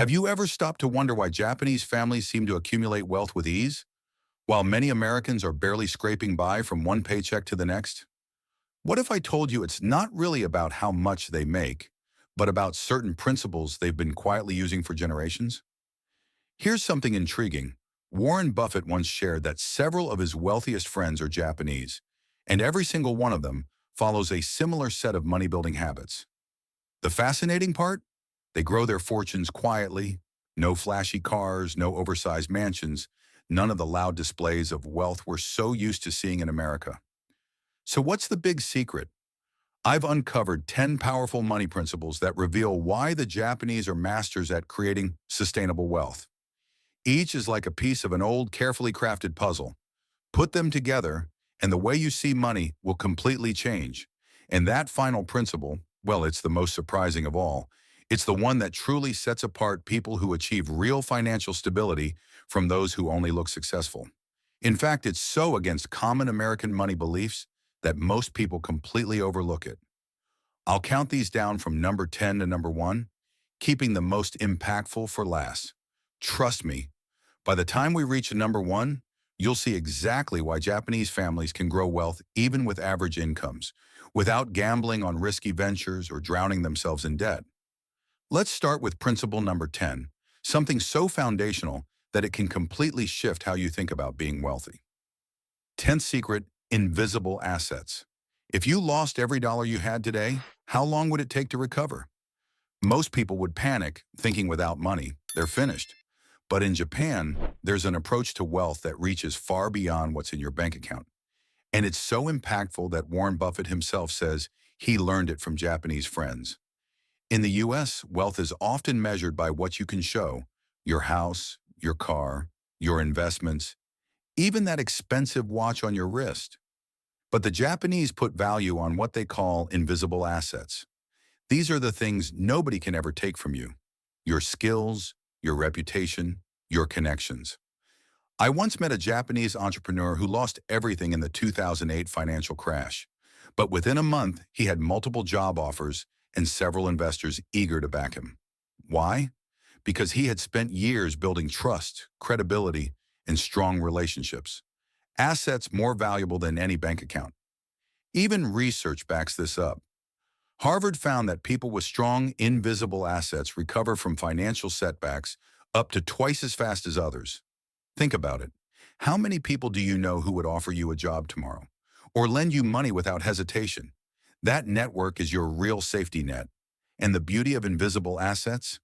Have you ever stopped to wonder why Japanese families seem to accumulate wealth with ease, while many Americans are barely scraping by from one paycheck to the next? What if I told you it's not really about how much they make, but about certain principles they've been quietly using for generations? Here's something intriguing. Warren Buffett once shared that several of his wealthiest friends are Japanese, and every single one of them follows a similar set of money-building habits. The fascinating part? They grow their fortunes quietly, no flashy cars, no oversized mansions, none of the loud displays of wealth we're so used to seeing in America. So what's the big secret? I've uncovered 10 powerful money principles that reveal why the Japanese are masters at creating sustainable wealth. Each is like a piece of an old, carefully crafted puzzle. Put them together, and the way you see money will completely change. And that final principle, well, it's the most surprising of all. It's the one that truly sets apart people who achieve real financial stability from those who only look successful. In fact, it's so against common American money beliefs that most people completely overlook it. I'll count these down from number 10 to number 1, keeping the most impactful for last. Trust me, by the time we reach number 1, you'll see exactly why Japanese families can grow wealth even with average incomes, without gambling on risky ventures or drowning themselves in debt. Let's start with principle number 10, something so foundational that it can completely shift how you think about being wealthy. 10th secret, invisible assets. If you lost every dollar you had today, how long would it take to recover? Most people would panic, thinking without money, they're finished. But in Japan, there's an approach to wealth that reaches far beyond what's in your bank account. And it's so impactful that Warren Buffett himself says he learned it from Japanese friends. In the US, wealth is often measured by what you can show: your house, your car, your investments, even that expensive watch on your wrist. But the Japanese put value on what they call invisible assets. These are the things nobody can ever take from you: your skills, your reputation, your connections. I once met a Japanese entrepreneur who lost everything in the 2008 financial crash. But within a month, he had multiple job offers and several investors eager to back him. Why? Because he had spent years building trust, credibility, and strong relationships. Assets more valuable than any bank account. Even research backs this up. Harvard found that people with strong, invisible assets recover from financial setbacks up to twice as fast as others. Think about it. How many people do you know who would offer you a job tomorrow, or lend you money without hesitation? That network is your real safety net. And the beauty of invisible assets?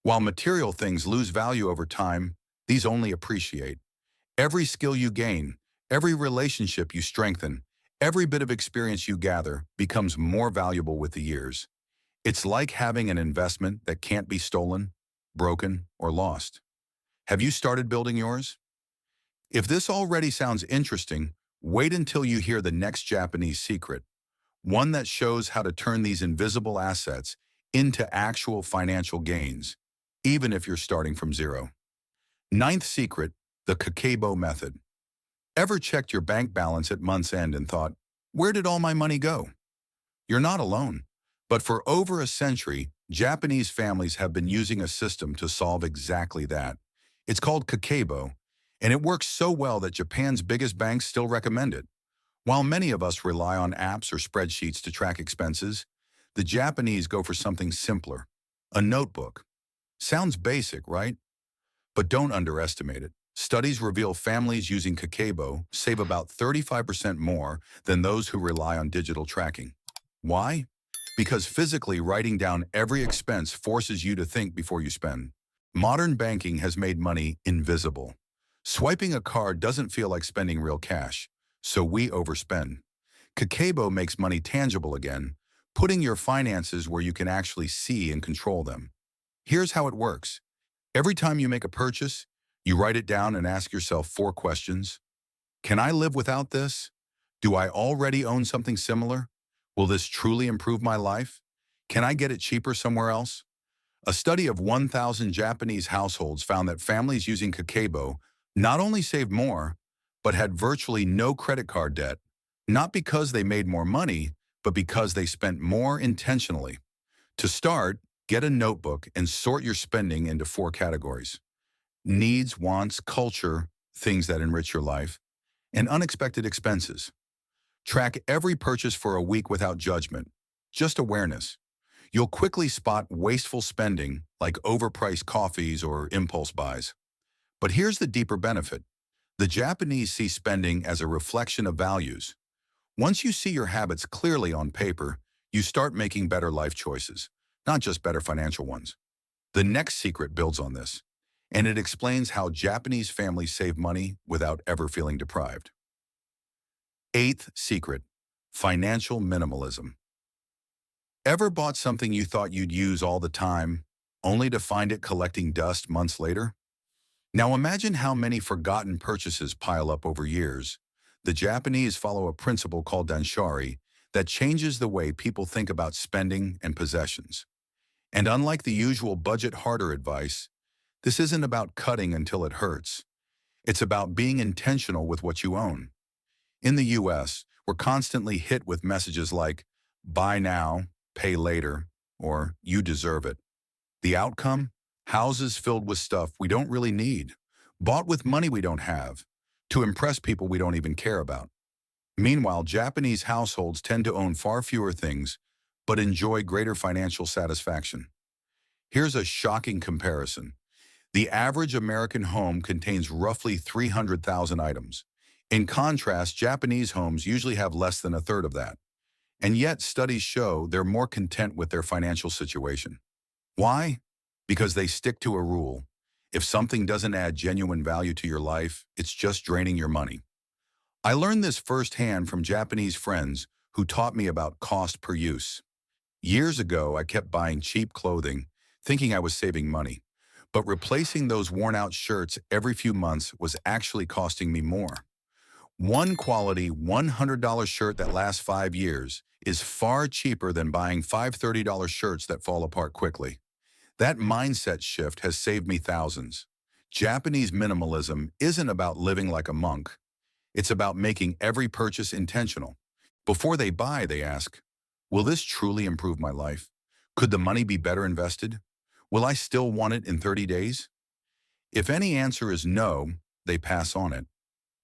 While material things lose value over time, these only appreciate. Every skill you gain, every relationship you strengthen, every bit of experience you gather becomes more valuable with the years. It's like having an investment that can't be stolen, broken, or lost. Have you started building yours? If this already sounds interesting, wait until you hear the next Japanese secret, one that shows how to turn these invisible assets into actual financial gains, even if you're starting from zero. Ninth secret, the Kakeibo method. Ever checked your bank balance at month's end and thought, where did all my money go? You're not alone. But for over a century, Japanese families have been using a system to solve exactly that. It's called Kakeibo, and it works so well that Japan's biggest banks still recommend it. While many of us rely on apps or spreadsheets to track expenses, the Japanese go for something simpler: a notebook. Sounds basic, right? But don't underestimate it. Studies reveal families using Kakeibo save about 35% more than those who rely on digital tracking. Why? Because physically writing down every expense forces you to think before you spend. Modern banking has made money invisible. Swiping a card doesn't feel like spending real cash, so we overspend. Kakeibo makes money tangible again, putting your finances where you can actually see and control them. Here's how it works. Every time you make a purchase, you write it down and ask yourself 4 questions. Can I live without this? Do I already own something similar? Will this truly improve my life? Can I get it cheaper somewhere else? A study of 1,000 Japanese households found that families using Kakeibo not only saved more, but had virtually no credit card debt, not because they made more money, but because they spent more intentionally. To start, Get a notebook and sort your spending into 4 categories: needs, wants, culture, things that enrich your life, and unexpected expenses. Track every purchase for a week without judgment, just awareness. You'll quickly spot wasteful spending like overpriced coffees or impulse buys. But here's the deeper benefit. The Japanese see spending as a reflection of values. Once you see your habits clearly on paper, you start making better life choices, not just better financial ones. The next secret builds on this, and it explains how Japanese families save money without ever feeling deprived. Eighth secret, financial minimalism. Ever bought something you thought you'd use all the time, only to find it collecting dust months later? Now imagine how many forgotten purchases pile up over years. The Japanese follow a principle called Danshari that changes the way people think about spending and possessions. And unlike the usual budget harder advice, this isn't about cutting until it hurts. It's about being intentional with what you own. In the US, we're constantly hit with messages like, buy now, pay later, or you deserve it. The outcome? Houses filled with stuff we don't really need, bought with money we don't have, to impress people we don't even care about. Meanwhile, Japanese households tend to own far fewer things, but enjoy greater financial satisfaction. Here's a shocking comparison. The average American home contains roughly 300,000 items. In contrast, Japanese homes usually have less than a third of that. And yet, studies show they're more content with their financial situation. Why? Because they stick to a rule. If something doesn't add genuine value to your life, it's just draining your money. I learned this firsthand from Japanese friends who taught me about cost per use. Years ago, I kept buying cheap clothing, thinking I was saving money. But replacing those worn-out shirts every few months was actually costing me more. One quality $100 shirt that lasts 5 years is far cheaper than buying five $30 shirts that fall apart quickly. That mindset shift has saved me thousands. Japanese minimalism isn't about living like a monk. It's about making every purchase intentional. Before they buy, they ask, will this truly improve my life? Could the money be better invested? Will I still want it in 30 days? If any answer is no, they pass on it.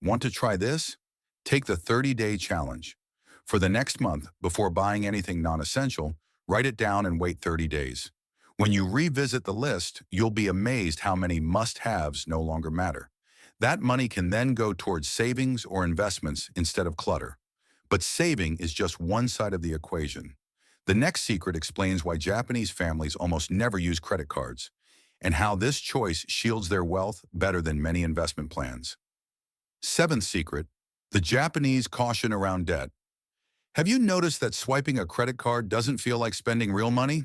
Want to try this? Take the 30-day challenge. For the next month, before buying anything non-essential, write it down and wait 30 days. When you revisit the list, you'll be amazed how many must-haves no longer matter. That money can then go towards savings or investments instead of clutter. But saving is just one side of the equation. The next secret explains why Japanese families almost never use credit cards, and how this choice shields their wealth better than many investment plans. Seventh secret, the Japanese caution around debt. Have you noticed that swiping a credit card doesn't feel like spending real money?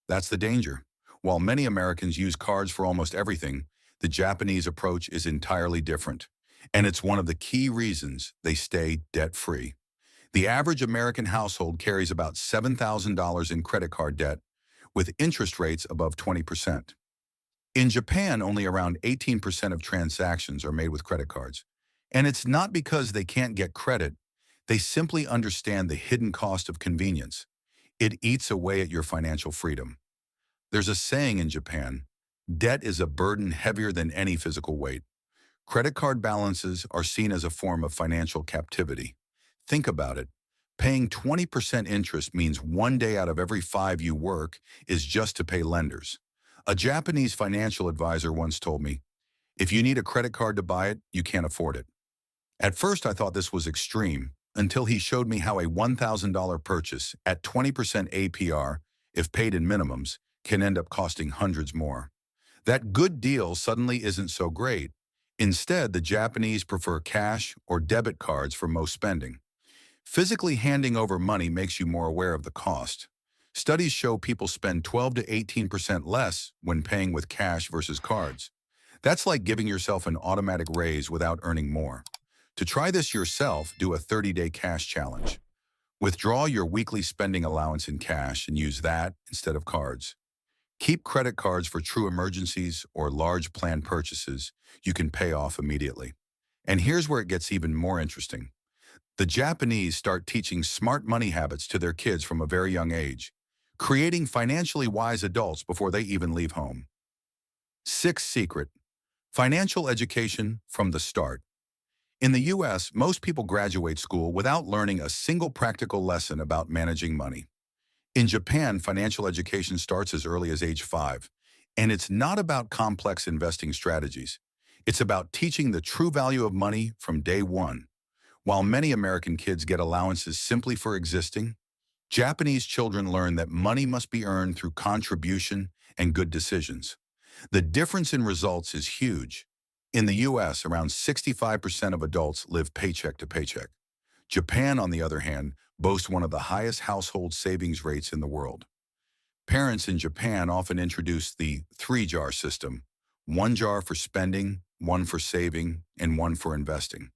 That's the danger. While many Americans use cards for almost everything, the Japanese approach is entirely different. And it's one of the key reasons they stay debt-free. The average American household carries about $7,000 in credit card debt, with interest rates above 20%. In Japan, only around 18% of transactions are made with credit cards. And it's not because they can't get credit. They simply understand the hidden cost of convenience. It eats away at your financial freedom. There's a saying in Japan, debt is a burden heavier than any physical weight. Credit card balances are seen as a form of financial captivity. Think about it. Paying 20% interest means 1 day out of every 5 you work is just to pay lenders. A Japanese financial advisor once told me, if you need a credit card to buy it, you can't afford it. At first, I thought this was extreme, until he showed me how a $1,000 purchase at 20% APR, if paid in minimums, can end up costing hundreds more. That good deal suddenly isn't so great. Instead, the Japanese prefer cash or debit cards for most spending. Physically handing over money makes you more aware of the cost. Studies show people spend 12 to 18% less when paying with cash versus cards. That's like giving yourself an automatic raise without earning more. To try this yourself, do a 30-day cash challenge. Withdraw your weekly spending allowance in cash and use that instead of cards. Keep credit cards for true emergencies or large planned purchases you can pay off immediately. And here's where it gets even more interesting. The Japanese start teaching smart money habits to their kids from a very young age. creating financially wise adults before they even leave home. Sixth secret, financial education from the start. In the US, most people graduate school without learning a single practical lesson about managing money. In Japan, financial education starts as early as age 5, and it's not about complex investing strategies. It's about teaching the true value of money from day one. While many American kids get allowances simply for existing, Japanese children learn that money must be earned through contribution and good decisions. The difference in results is huge. In the US, around 65% of adults live paycheck to paycheck. Japan, on the other hand, boasts one of the highest household savings rates in the world. Parents in Japan often introduce the three-jar system: one jar for spending, one for saving, and one for investing.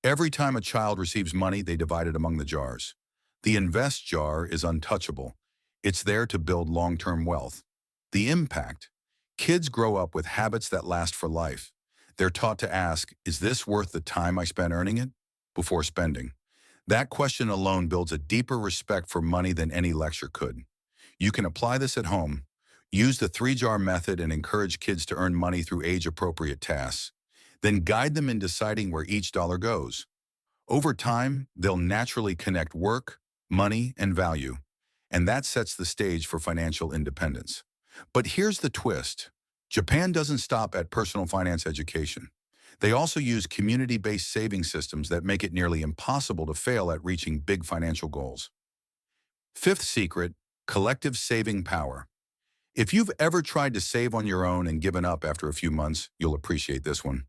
Every time a child receives money, they divide it among the jars. The invest jar is untouchable. It's there to build long-term wealth. The impact: kids grow up with habits that last for life. They're taught to ask, is this worth the time I spent earning it? Before spending. That question alone builds a deeper respect for money than any lecture could. You can apply this at home. Use the three-jar method and encourage kids to earn money through age-appropriate tasks. Then guide them in deciding where each dollar goes. Over time, they'll naturally connect work, money, and value, and that sets the stage for financial independence. But here's the twist. Japan doesn't stop at personal finance education. They also use community-based saving systems that make it nearly impossible to fail at reaching big financial goals. Fifth secret, collective saving power. If you've ever tried to save on your own and given up after a few months, you'll appreciate this one.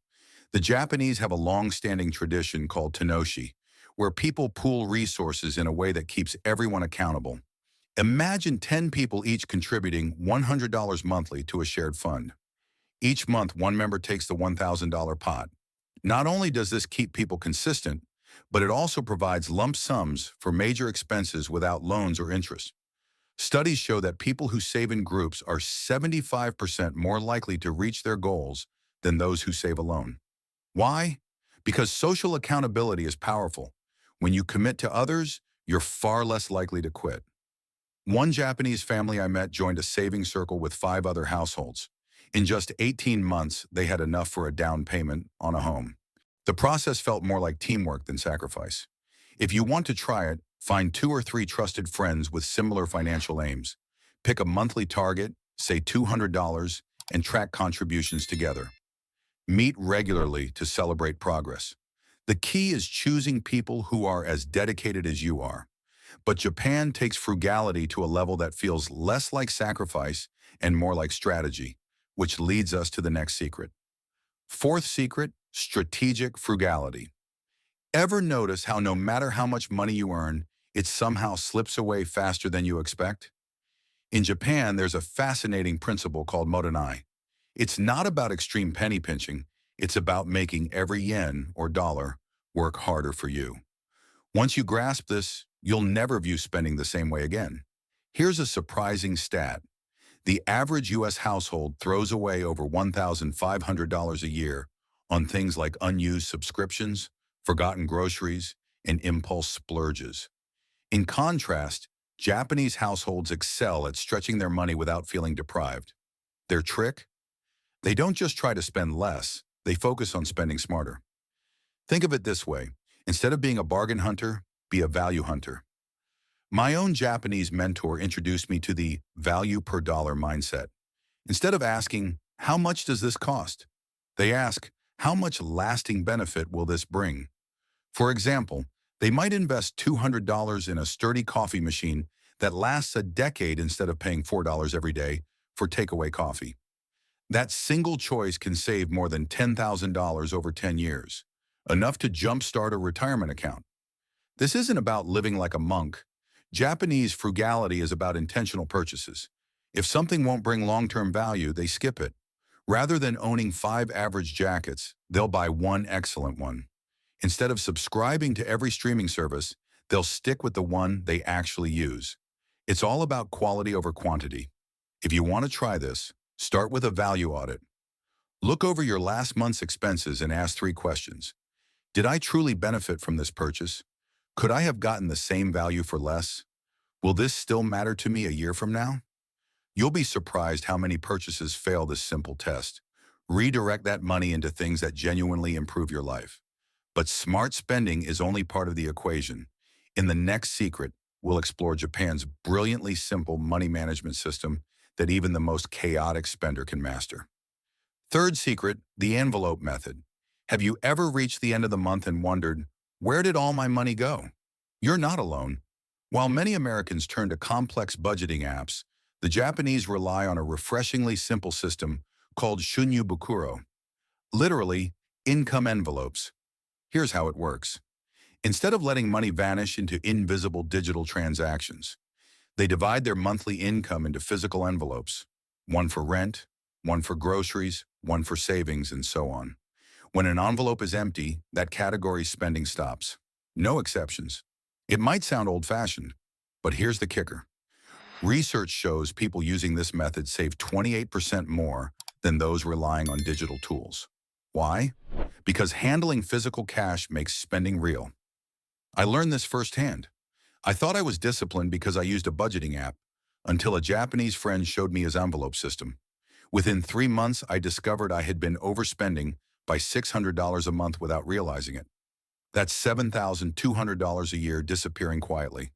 The Japanese have a long-standing tradition called tenoshi, where people pool resources in a way that keeps everyone accountable. Imagine 10 people each contributing $100 monthly to a shared fund. Each month, one member takes the $1,000 pot. Not only does this keep people consistent, but it also provides lump sums for major expenses without loans or interest. Studies show that people who save in groups are 75% more likely to reach their goals than those who save alone. Why? Because social accountability is powerful. When you commit to others, you're far less likely to quit. One Japanese family I met joined a saving circle with 5 other households. In just 18 months, they had enough for a down payment on a home. The process felt more like teamwork than sacrifice. If you want to try it, find 2 or 3 trusted friends with similar financial aims. Pick a monthly target, say $200, and track contributions together. Meet regularly to celebrate progress. The key is choosing people who are as dedicated as you are. But Japan takes frugality to a level that feels less like sacrifice and more like strategy, which leads us to the next secret. Fourth secret, strategic frugality. Ever notice how no matter how much money you earn, it somehow slips away faster than you expect? In Japan, there's a fascinating principle called modanai. It's not about extreme penny pinching, it's about making every yen or dollar work harder for you. Once you grasp this, you'll never view spending the same way again. Here's a surprising stat. The average U.S. household throws away over $1,500 a year on things like unused subscriptions, forgotten groceries, and impulse splurges. In contrast, Japanese households excel at stretching their money without feeling deprived. Their trick? They don't just try to spend less, they focus on spending smarter. Think of it this way. Instead of being a bargain hunter, be a value hunter. My own Japanese mentor introduced me to the value per dollar mindset. Instead of asking, how much does this cost? They ask, how much lasting benefit will this bring? For example, they might invest $200 in a sturdy coffee machine that lasts a decade instead of paying $4 every day for takeaway coffee. That single choice can save more than $10,000 over 10 years, enough to jumpstart a retirement account. This isn't about living like a monk. Japanese frugality is about intentional purchases. If something won't bring long-term value, they skip it. Rather than owning 5 average jackets, they'll buy one excellent one. Instead of subscribing to every streaming service, they'll stick with the one they actually use. It's all about quality over quantity. If you want to try this, start with a value audit. Look over your last month's expenses and ask 3 questions. Did I truly benefit from this purchase? Could I have gotten the same value for less? Will this still matter to me a year from now? You'll be surprised how many purchases fail this simple test. Redirect that money into things that genuinely improve your life. But smart spending is only part of the equation. In the next secret, we'll explore Japan's brilliantly simple money management system that even the most chaotic spender can master. Third secret, the envelope method. Have you ever reached the end of the month and wondered, where did all my money go? You're not alone. While many Americans turn to complex budgeting apps, the Japanese rely on a refreshingly simple system called shunyu bukuro, literally income envelopes. Here's how it works. Instead of letting money vanish into invisible digital transactions, they divide their monthly income into physical envelopes, one for rent, one for groceries, one for savings, and so on. When an envelope is empty, that category's spending stops. No exceptions. It might sound old-fashioned, but here's the kicker. Research shows people using this method save 28% more than those relying on digital tools. Why? Because handling physical cash makes spending real. I learned this firsthand. I thought I was disciplined because I used a budgeting app, until a Japanese friend showed me his envelope system. Within 3 months, I discovered I had been overspending by $600 a month without realizing it. That's $7,200 a year disappearing quietly.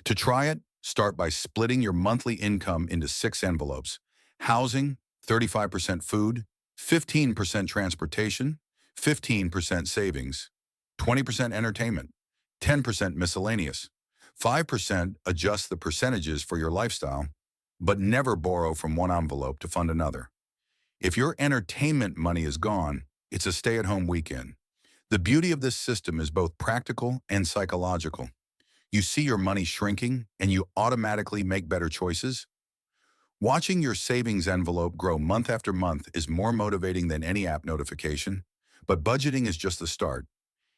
To try it, start by splitting your monthly income into 6 envelopes. Housing, 35% food, 15% transportation, 15% savings, 20% entertainment, 10% miscellaneous. 5% adjust the percentages for your lifestyle, but never borrow from one envelope to fund another. If your entertainment money is gone, it's a stay-at-home weekend. The beauty of this system is both practical and psychological. You see your money shrinking, and you automatically make better choices. Watching your savings envelope grow month after month is more motivating than any app notification, but budgeting is just the start.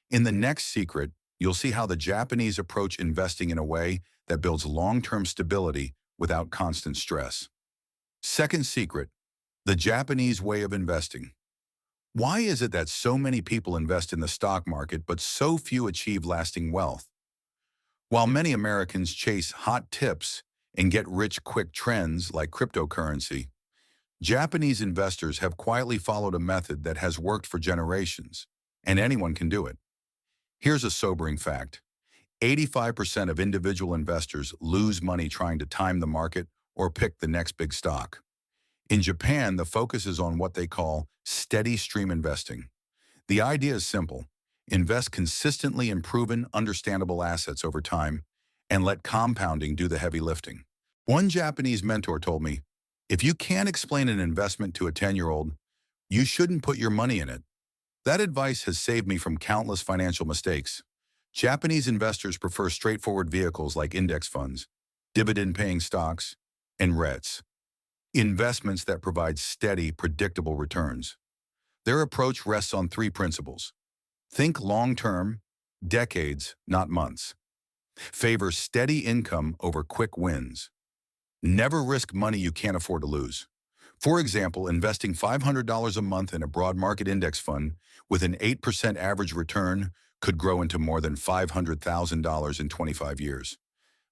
In the next secret, you'll see how the Japanese approach investing in a way that builds long-term stability without constant stress. Second secret, the Japanese way of investing. Why is it that so many people invest in the stock market but so few achieve lasting wealth? While many Americans chase hot tips and get rich quick trends like cryptocurrency, Japanese investors have quietly followed a method that has worked for generations, and anyone can do it. Here's a sobering fact. 85% of individual investors lose money trying to time the market or pick the next big stock. In Japan, the focus is on what they call steady stream investing. The idea is simple. Invest consistently in proven, understandable assets over time and let compounding do the heavy lifting. One Japanese mentor told me, if you can't explain an investment to a 10-year-old, you shouldn't put your money in it. That advice has saved me from countless financial mistakes. Japanese investors prefer straightforward vehicles like index funds, dividend-paying stocks, and REITs, investments that provide steady, predictable returns. Their approach rests on 3 principles. Think long-term, decades, not months. Favor steady income over quick wins. Never risk money you can't afford to lose. For example, investing $500 a month in a broad market index fund with an 8% average return could grow into more than $500,000 in 25 years.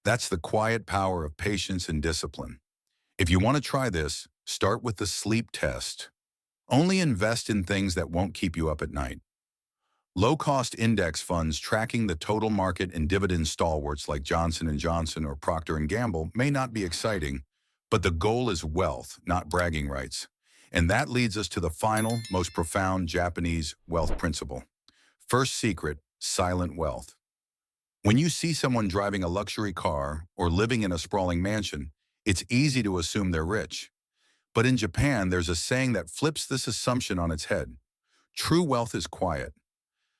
That's the quiet power of patience and discipline. If you want to try this, start with the sleep test. Only invest in things that won't keep you up at night. Low-cost index funds tracking the total market and dividend stalwarts like Johnson & Johnson or Procter & Gamble may not be exciting, but the goal is wealth, not bragging rights. And that leads us to the final, most profound Japanese wealth principle. First secret, silent wealth. When you see someone driving a luxury car or living in a sprawling mansion, it's easy to assume they're rich. But in Japan, there's a saying that flips this assumption on its head. True wealth is quiet.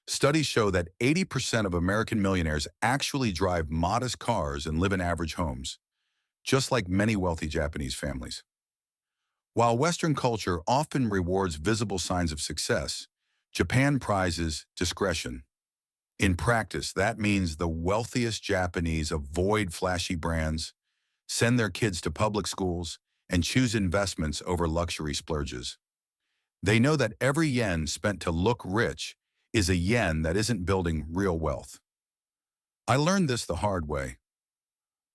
Studies show that 80% of American millionaires actually drive modest cars and live in average homes, just like many wealthy Japanese families. While Western culture often rewards visible signs of success, Japan prizes discretion. In practice, that means the wealthiest Japanese avoid flashy brands, send their kids to public schools, and choose investments over luxury splurges. They know that every yen spent to look rich is a yen that isn't building real wealth. I learned this the hard way.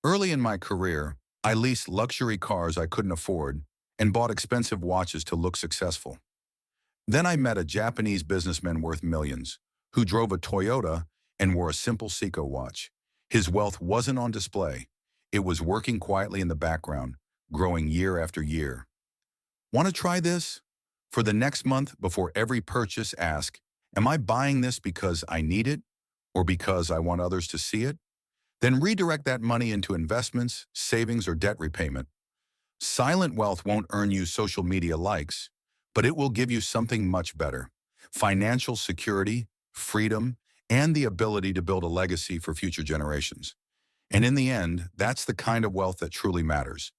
Early in my career, I leased luxury cars I couldn't afford and bought expensive watches to look successful. Then I met a Japanese businessman worth millions who drove a Toyota and wore a simple Seiko watch. His wealth wasn't on display. It was working quietly in the background, growing year after year. Want to try this? For the next month, before every purchase, ask, am I buying this because I need it or because I want others to see it? Then redirect that money into investments, savings, or debt repayment. Silent wealth won't earn you social media likes, but it will give you something much better: financial security, freedom, and the ability to build a legacy for future generations. And in the end, that's the kind of wealth that truly matters.